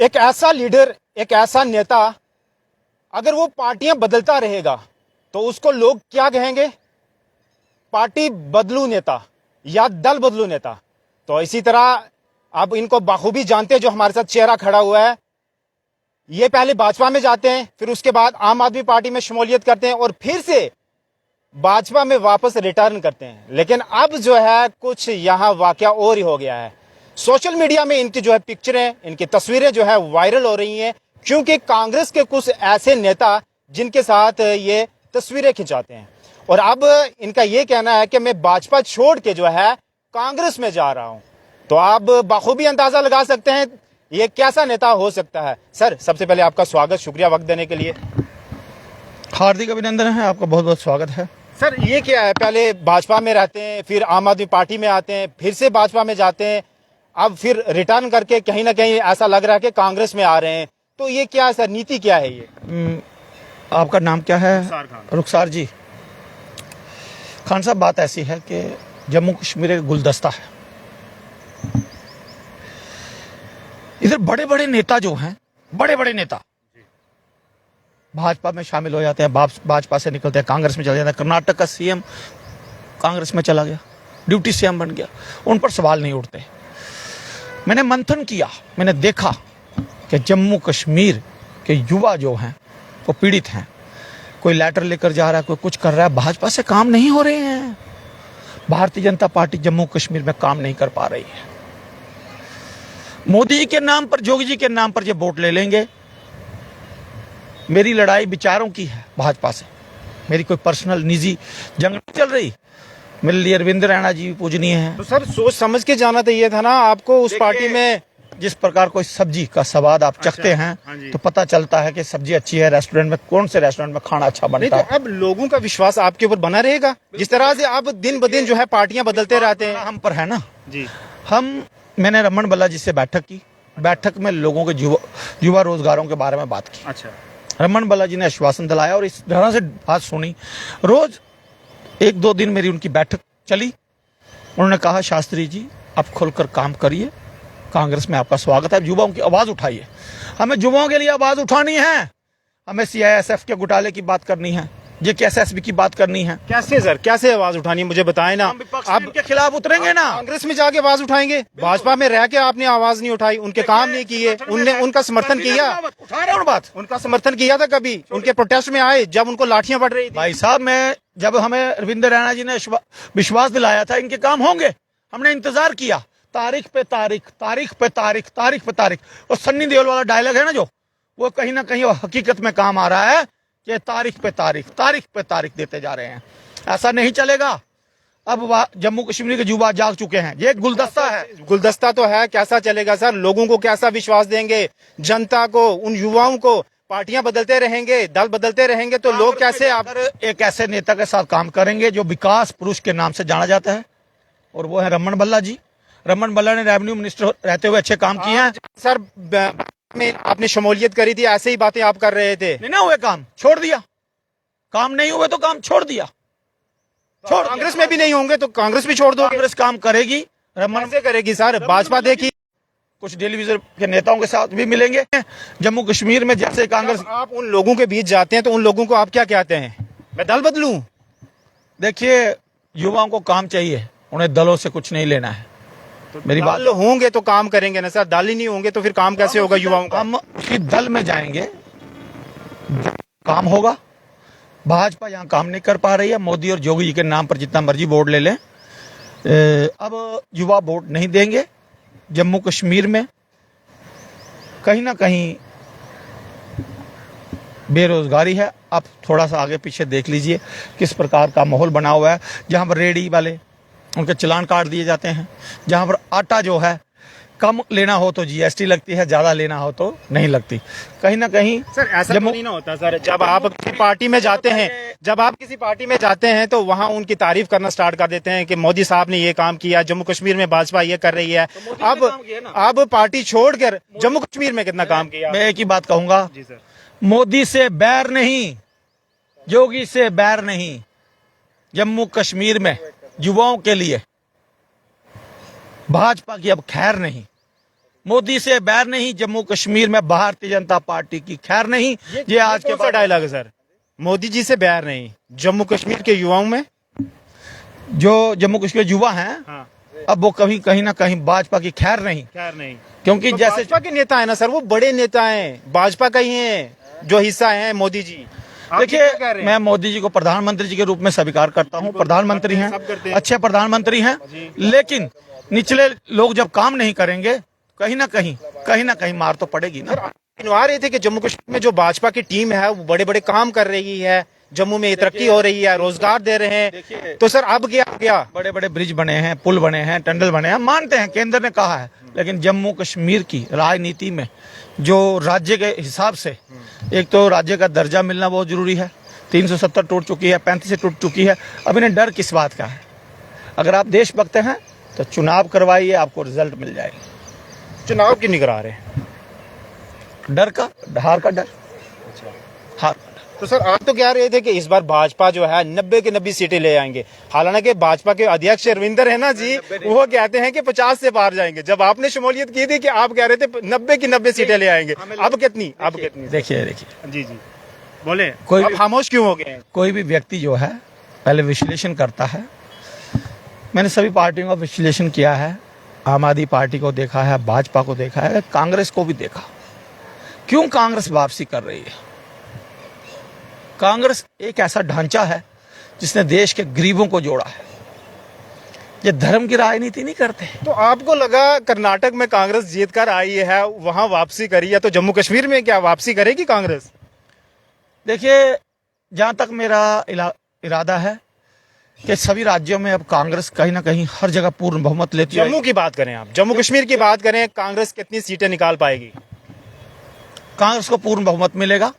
एक ऐसा लीडर, एक ऐसा नेता, अगर वो पार्टियां बदलता रहेगा तो उसको लोग क्या कहेंगे? पार्टी बदलू नेता या दल बदलू नेता। तो इसी तरह अब इनको बाखूबी जानते हैं जो हमारे साथ चेहरा खड़ा हुआ है। ये पहले भाजपा में जाते हैं, फिर उसके बाद आम आदमी पार्टी में शमूलियत करते हैं और फिर से भाजपा में वापस रिटर्न करते हैं। लेकिन अब जो है कुछ यहां वाकया और ही हो गया है। सोशल मीडिया में इनकी जो है पिक्चरें, इनकी तस्वीरें जो है वायरल हो रही हैं, क्योंकि कांग्रेस के कुछ ऐसे नेता जिनके साथ ये तस्वीरें खिंचाते हैं। और अब इनका ये कहना है कि मैं भाजपा छोड़ के जो है कांग्रेस में जा रहा हूं। तो आप बखूबी अंदाजा लगा सकते हैं ये कैसा नेता हो सकता है। सर, सबसे पहले आपका स्वागत, शुक्रिया वक्त देने के लिए। हार्दिक अभिनंदन है, आपका बहुत बहुत स्वागत है। सर, ये क्या है, पहले भाजपा में रहते हैं, फिर आम आदमी पार्टी में आते हैं, फिर से भाजपा में जाते हैं, अब फिर रिटर्न करके कहीं ना कहीं ऐसा लग रहा है कि कांग्रेस में आ रहे हैं। तो ये क्या है सर, नीति क्या है ये? आपका नाम क्या है? रुखसार खान। रुखसार जी। खान साहब, बात ऐसी है कि जम्मू कश्मीर एक गुलदस्ता है। इधर बड़े बड़े नेता जो हैं, बड़े बड़े नेता भाजपा में शामिल हो जाते हैं, भाजपा से निकलते हैं, कांग्रेस में चले जाते हैं। कर्नाटक का सीएम कांग्रेस में चला गया, डिप्टी सीएम बन गया, उन पर सवाल नहीं उठते। मैंने मंथन किया, मैंने देखा कि जम्मू कश्मीर के युवा जो हैं वो पीड़ित हैं। कोई लेटर लेकर जा रहा है, कोई कुछ कर रहा है, भाजपा से काम नहीं हो रहे हैं। भारतीय जनता पार्टी जम्मू कश्मीर में काम नहीं कर पा रही है। मोदी जी के नाम पर, जोगी जी के नाम पर ये वोट ले लेंगे। मेरी लड़ाई विचारों की है भाजपा से, मेरी कोई पर्सनल निजी जंग नहीं चल रही। मेरे लिए अरविंद रैना जी पूजनीय हैं। तो सर, सोच समझ के जाना चाहिए था ना आपको उस पार्टी में। जिस प्रकार कोई सब्जी का स्वाद आप चखते हैं, हाँ जी। तो पता चलता है कि सब्जी अच्छी है। रेस्टोरेंट में, कौन से रेस्टोरेंट में खाना अच्छा नहीं बनता तो है। अब लोगों का विश्वास आपके ऊपर बना रहेगा, जिस तरह से आप दिन ब दिन जो है पार्टियां बदलते रहते हैं। हम पर है ना जी। मैंने रमन बल्ला जी से बैठक की। बैठक में लोगों के युवा रोजगारों के बारे में बात की। अच्छा। रमन बल्ला जी ने आश्वासन दिलाया और इस तरह से बात सुनी। रोज 1-2 दिन मेरी उनकी बैठक चली। उन्होंने कहा, शास्त्री जी आप खुलकर काम करिए, कांग्रेस में आपका स्वागत है, युवाओं की आवाज उठाइए। हमें युवाओं के लिए आवाज उठानी है, हमें सीआईएसएफ के घोटाले की बात करनी है, जेकेएसएसबी की बात करनी है। कैसे सर, कैसे आवाज उठानी, मुझे बताएं ना। आप के खिलाफ उतरेंगे ना, कांग्रेस में जाके आवाज उठाएंगे? भाजपा में रह के आपने आवाज नहीं उठाई, उनके काम नहीं किए, उनने उनका समर्थन किया? उठा रहे बात, उनका समर्थन किया था कभी? उनके प्रोटेस्ट में आए जब उनको लाठियां पड़ रही थी? भाई साहब, जब हमें अरविंद रैना जी ने विश्वास दिलाया था इनके काम होंगे, हमने इंतजार किया, तारीख पे तारीख, तारीख पे तारीख, तारीख पे तारीख। और सन्नी देओल वाला डायलॉग है ना जो, वो कहीं ना कहीं हकीकत में काम आ रहा है कि तारीख पे तारीख, तारीख पे तारीख देते जा रहे हैं। ऐसा नहीं चलेगा। अब जम्मू कश्मीर के युवा जाग चुके हैं, ये एक गुलदस्ता है। गुलदस्ता तो है, कैसा चलेगा सर? लोगों को कैसा विश्वास देंगे, जनता को, उन युवाओं को? पार्टियां बदलते रहेंगे, दल बदलते रहेंगे तो लोग कैसे आप एक ऐसे नेता के साथ काम करेंगे जो विकास पुरुष के नाम से जाना जाता है, और वो है रमन बल्ला जी। रमन बल्ला ने रेवेन्यू मिनिस्टर रहते हुए अच्छे काम किए हैं। सर, में आपने शमूलियत करी थी, ऐसे ही बातें आप कर रहे थे। नहीं ना हुए, काम छोड़ दिया। काम नहीं हुए तो काम छोड़ दिया। छोड़ कांग्रेस में भी नहीं होंगे तो कांग्रेस भी छोड़ दो। कांग्रेस काम करेगी, रमन से करेगी सर। भाजपा देखी, कुछ टेलीविजन के नेताओं के साथ भी मिलेंगे जम्मू कश्मीर में। जैसे कांग्रेस, आप उन लोगों के बीच जाते हैं तो उन लोगों को आप क्या कहते हैं? मैं दल बदलूं? देखिए, युवाओं को काम चाहिए, उन्हें दलों से कुछ नहीं लेना है। तो मेरी बात, दल होंगे तो काम करेंगे ना सर, दल ही नहीं होंगे तो फिर काम कैसे होगा युवाओं का? हम उसी दल में जाएंगे, काम होगा। भाजपा यहाँ काम नहीं कर पा रही है। मोदी और जोगी जी के नाम पर जितना मर्जी वोट ले लें, अब युवा वोट नहीं देंगे। जम्मू कश्मीर में कहीं ना कहीं बेरोजगारी है। आप थोड़ा सा आगे पीछे देख लीजिए किस प्रकार का माहौल बना हुआ है। जहां पर रेडी वाले, उनके चालान काट दिए जाते हैं। जहां पर आटा जो है कम लेना हो तो जीएसटी लगती है, ज्यादा लेना हो तो नहीं लगती। कहीं ना कहीं सर ऐसा तो नहीं ना होता सर, जब आप किसी पार्टी में जाते हैं, जब आप किसी पार्टी में जाते हैं तो वहां उनकी तारीफ करना स्टार्ट कर देते हैं कि मोदी साहब ने ये काम किया, जम्मू कश्मीर में भाजपा ये कर रही है। अब पार्टी छोड़कर जम्मू कश्मीर में कितना काम किया? मैं एक ही बात कहूंगा, जी सर, मोदी से बैर नहीं, योगी से बैर नहीं। जम्मू कश्मीर में युवाओं के लिए भाजपा की अब खैर नहीं। मोदी से बैर नहीं, जम्मू कश्मीर में भारतीय जनता पार्टी की खैर नहीं। ये आज के कौन सा डायलॉग है सर? मोदी जी से बैर नहीं, जम्मू कश्मीर के युवाओं में जो जम्मू कश्मीर युवा हैं, हाँ, अब वो कभी कहीं ना कहीं भाजपा की खैर नहीं, खैर नहीं। क्योंकि तो जैसे भाजपा के नेता है ना सर, वो बड़े नेता हैं, भाजपा का ही हैं जो हिस्सा है मोदी जी। आप क्या कह रहे देखिए, हैं? मैं मोदी जी को प्रधानमंत्री जी के रूप में स्वीकार करता हूं, प्रधानमंत्री हैं, सब करते हैं। अच्छे प्रधानमंत्री हैं, लेकिन निचले लोग जब काम नहीं करेंगे, कहीं ना कहीं मार तो पड़ेगी ना। गिनवा रहे थे कि जम्मू कश्मीर में जो भाजपा की टीम है वो बड़े बड़े काम कर रही है, जम्मू में तरक्की हो रही है, रोजगार दे रहे हैं। तो सर अब क्या गया? बड़े बड़े ब्रिज बने हैं, पुल बने हैं, टनल बने हैं, मानते हैं केंद्र ने कहा है, लेकिन जम्मू कश्मीर की राजनीति में जो राज्य के हिसाब से, एक तो राज्य का दर्जा मिलना बहुत जरूरी है, 370 टूट चुकी है, 35 से टूट चुकी है। अब इन्हें डर किस बात का है? अगर आप देशभक्त हैं तो चुनाव करवाइए, आपको रिजल्ट मिल जाएगा। चुनाव क्यों नहीं करा रहे? डर का, हार का डर, हार का डर। तो सर आप तो कह रहे थे कि इस बार भाजपा जो है 90 की 90 सीटें ले आएंगे। हालांकि भाजपा के अध्यक्ष रविंदर है ना जी, वो कहते हैं कि 50 से पार जाएंगे। जब आपने शमूलियत की थी कि आप कह रहे थे 90 की 90 सीटें ले आएंगे, अब कितनी? अब कितनी? देखिए जी जी बोले, कोई आप खामोश क्यों हो गए? कोई भी व्यक्ति जो है पहले विश्लेषण करता है। मैंने सभी पार्टियों का विश्लेषण किया है, आम आदमी पार्टी को देखा है, भाजपा को देखा है, कांग्रेस को भी देखा। क्यों कांग्रेस वापसी कर रही है? कांग्रेस एक ऐसा ढांचा है जिसने देश के गरीबों को जोड़ा है। ये धर्म की राजनीति नहीं करते। तो आपको लगा कर्नाटक में कांग्रेस जीत कर आई है, वहां वापसी करी है, तो जम्मू कश्मीर में क्या वापसी करेगी कांग्रेस? देखिए, जहां तक मेरा इरादा है कि सभी राज्यों में अब कांग्रेस कहीं ना कहीं हर जगह पूर्ण बहुमत लेती है। जम्मू की बात करें, आप जम्मू कश्मीर की बात करें, कांग्रेस कितनी सीटें निकाल पाएगी? कांग्रेस को पूर्ण बहुमत मिलेगा,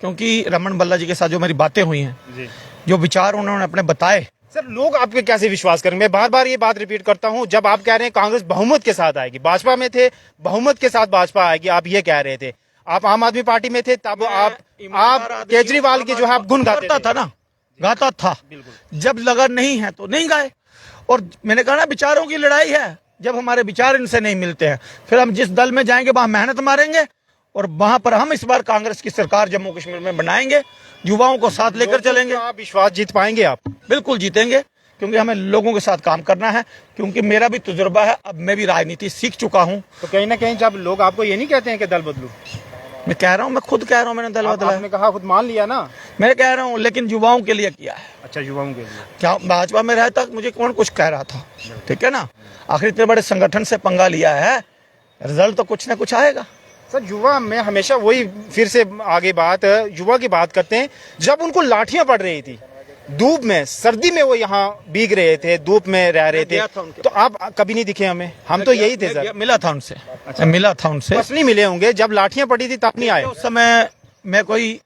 क्योंकि रमन बल्ला जी के साथ जो मेरी बातें हुई हैं, जी जो विचार उन्होंने अपने बताए। सर, लोग आपके कैसे विश्वास करेंगे? मैं बार बार ये बात रिपीट करता हूं, जब आप कह रहे हैं कांग्रेस बहुमत के साथ आएगी, भाजपा में थे बहुमत के साथ भाजपा आएगी, आप ये कह रहे थे। आप आम आदमी पार्टी में थे, तब आप केजरीवाल की जो है आप गुण गाते था ना, गाता था। जब लगा नहीं है तो नहीं गाए। और मैंने कहा ना, विचारों की लड़ाई है। जब हमारे विचार इनसे नहीं मिलते हैं, फिर हम जिस दल में जाएंगे वहां मेहनत मारेंगे, और वहां पर हम इस बार कांग्रेस की सरकार जम्मू कश्मीर में बनाएंगे, युवाओं को साथ लेकर चलेंगे। आप विश्वास जीत पाएंगे? आप बिल्कुल जीतेंगे, क्योंकि हमें लोगों के साथ काम करना है। क्योंकि मेरा भी तजुर्बा है, अब मैं भी राजनीति सीख चुका हूं। तो कहीं ना कहीं जब लोग आपको ये नहीं कहते हैं कि दल बदलू, मैं कह रहा हूं, मैं खुद कह रहा हूं, मैंने दल बदला है। आपने कहा, खुद मान लिया ना। मैं कह रहा हूं, लेकिन युवाओं के लिए किया है। अच्छा, युवाओं के लिए। क्या भाजपा में रहता मुझे कौन कुछ कह रहा था? ठीक है ना, आखिर इतने बड़े संगठन से पंगा लिया है, रिजल्ट तो कुछ ना कुछ आएगा। सर, युवा में हमेशा वही, फिर से आगे बात युवा की बात करते हैं। जब उनको लाठियां पड़ रही थी, धूप में, सर्दी में, वो यहाँ भीग रहे थे, धूप में रह रहे थे, तो आप कभी नहीं दिखे हमें। हम तो यही थे सर। मिला था उनसे। अच्छा, मिला था उनसे। असली मिले होंगे, जब लाठियां पड़ी थी तब नहीं आए। उस समय मैं कोई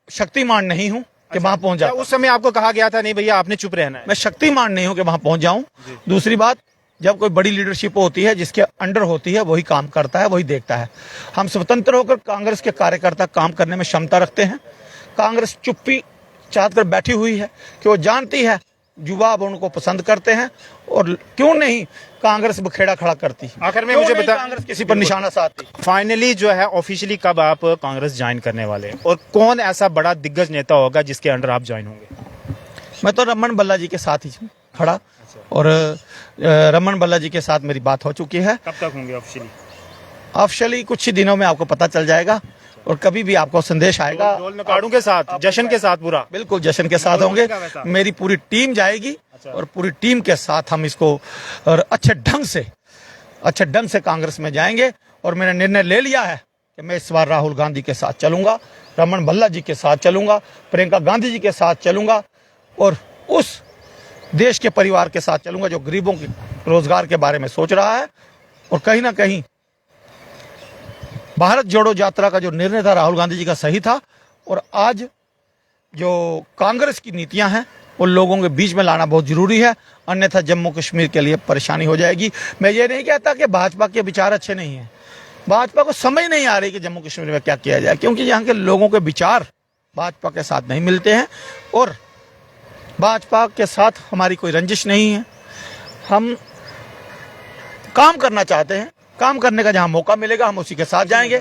शक्तिमान नहीं हूँ कि वहां पहुंच जाऊं। उस समय आपको कहा गया था नहीं भैया आपने चुप रहना है? मैं शक्तिमान नहीं हूँ कि वहां पहुंच जाऊं। दूसरी बात, जब कोई बड़ी लीडरशिप होती है, जिसके अंडर होती है, वही काम करता है, वही देखता है। हम स्वतंत्र होकर कांग्रेस के कार्यकर्ता काम करने में क्षमता रखते हैं। कांग्रेस चुप्पी चाहत कर बैठी हुई है कि वो जानती है युवा अब उनको पसंद करते हैं, और क्यों नहीं कांग्रेस बखेड़ा खड़ा करती। आखिर में मुझे बता, कांग्रेस किसी पर निशाना साधती। फाइनली जो है ऑफिशियली कब आप कांग्रेस ज्वाइन करने वाले हैं, और कौन ऐसा बड़ा दिग्गज नेता होगा जिसके अंडर आप ज्वाइन होंगे? मैं तो रमन बल्ला जी के साथ ही खड़ा, और रमन बल्ला जी के साथ मेरी बात हो चुकी है। कब तक होंगे ऑफिशियली? ऑफिशियली कुछ ही दिनों में आपको पता चल जाएगा, और कभी भी आपको संदेश आएगा। ढोल नगाड़ों के साथ, जश्न के साथ, पूरा बिल्कुल जश्न के साथ होंगे। मेरी पूरी टीम जाएगी, और पूरी टीम के साथ हम इसको और अच्छे ढंग से कांग्रेस में जाएंगे। और मैंने निर्णय ले लिया है कि मैं इस बार राहुल गांधी के साथ चलूंगा, रमन भल्ला जी के साथ चलूंगा, प्रियंका गांधी जी के साथ चलूंगा, और उस देश के परिवार के साथ चलूंगा जो गरीबों के रोजगार के बारे में सोच रहा है। और कहीं ना कहीं भारत जोड़ो यात्रा का जो निर्णय था राहुल गांधी जी का सही था, और आज जो कांग्रेस की नीतियां हैं वो लोगों के बीच में लाना बहुत जरूरी है, अन्यथा जम्मू कश्मीर के लिए परेशानी हो जाएगी। मैं ये नहीं कहता कि भाजपा के विचार अच्छे नहीं हैं, भाजपा को समझ नहीं आ रही कि जम्मू कश्मीर में क्या किया जाए, क्योंकि यहाँ के लोगों के विचार भाजपा के साथ नहीं मिलते हैं, और भाजपा के साथ हमारी कोई रंजिश नहीं है। हम काम करना चाहते हैं, काम करने का जहां मौका मिलेगा हम उसी के साथ जाएंगे,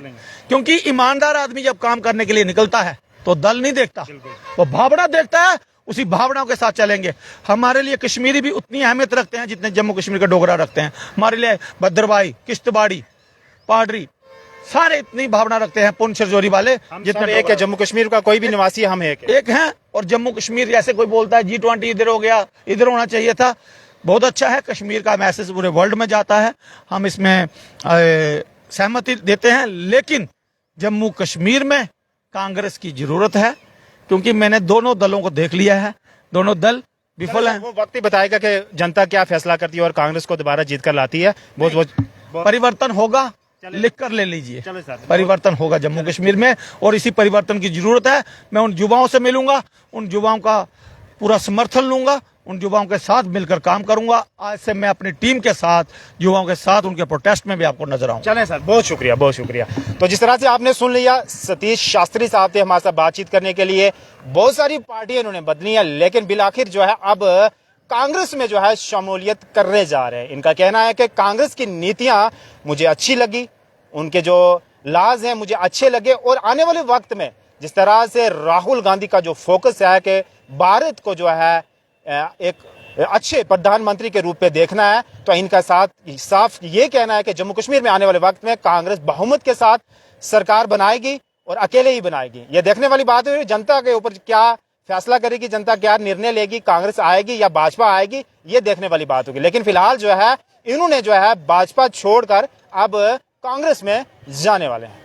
क्योंकि ईमानदार आदमी जब काम करने के लिए निकलता है तो दल नहीं देखता, वो भावना देखता है, उसी भावनाओं के साथ चलेंगे। हमारे लिए कश्मीरी भी उतनी अहमियत रखते हैं जितने जम्मू कश्मीर का डोगरा रखते हैं। हमारे लिए भद्रवाही, किश्तवाड़ी, पाडरी सारे इतनी भावना रखते हैं, पुंछ सरजौरी वाले जितने एक है, जम्मू कश्मीर का कोई भी निवासी हम एक हैं। और जम्मू कश्मीर जैसे कोई बोलता है G20 इधर हो गया, इधर होना चाहिए था, बहुत अच्छा है। कश्मीर का मैसेज पूरे वर्ल्ड में जाता है, हम इसमें सहमति देते हैं। लेकिन जम्मू कश्मीर में कांग्रेस की जरूरत है, क्योंकि मैंने दोनों दलों को देख लिया है, दोनों दल विफल हैं। वो वक्त ही बताएगा कि जनता क्या फैसला करती है और कांग्रेस को दोबारा जीत कर लाती है। बहुत परिवर्तन होगा, लिख कर ले लीजिए, चलो सर। परिवर्तन होगा जम्मू कश्मीर में और इसी परिवर्तन की जरूरत है। मैं उन युवाओं से मिलूंगा, उन युवाओं का पूरा समर्थन लूंगा, उन युवाओं के साथ मिलकर काम करूंगा। आज से मैं अपनी टीम के साथ, युवाओं के साथ उनके प्रोटेस्ट में भी आपको नजर आऊंगा। चलें सर, बहुत शुक्रिया, बहुत शुक्रिया। तो जिस तरह से आपने सुन लिया, सतीश शास्त्री साहब थे हमारे साथ बातचीत करने के लिए। बहुत सारी पार्टियां इन्होंने बदली हैं, लेकिन बिलाखिर जो है अब कांग्रेस में जो है शमूलियत करने जा रहे हैं। इनका कहना है कि कांग्रेस की नीतियां मुझे अच्छी लगी, उनके जो लाज हैं मुझे अच्छे लगे, और आने वाले वक्त में जिस तरह से राहुल गांधी का जो फोकस है कि भारत को जो है एक अच्छे प्रधानमंत्री के रूप में देखना है, तो इनका साफ ये कहना है कि जम्मू कश्मीर में आने वाले वक्त में कांग्रेस बहुमत के साथ सरकार बनाएगी और अकेले ही बनाएगी। ये देखने वाली बात है जनता के ऊपर क्या फैसला करेगी, जनता क्या निर्णय लेगी, कांग्रेस आएगी या भाजपा आएगी, ये देखने वाली बात होगी। लेकिन फिलहाल जो है इन्होंने जो है भाजपा छोड़कर अब कांग्रेस में जाने वाले हैं।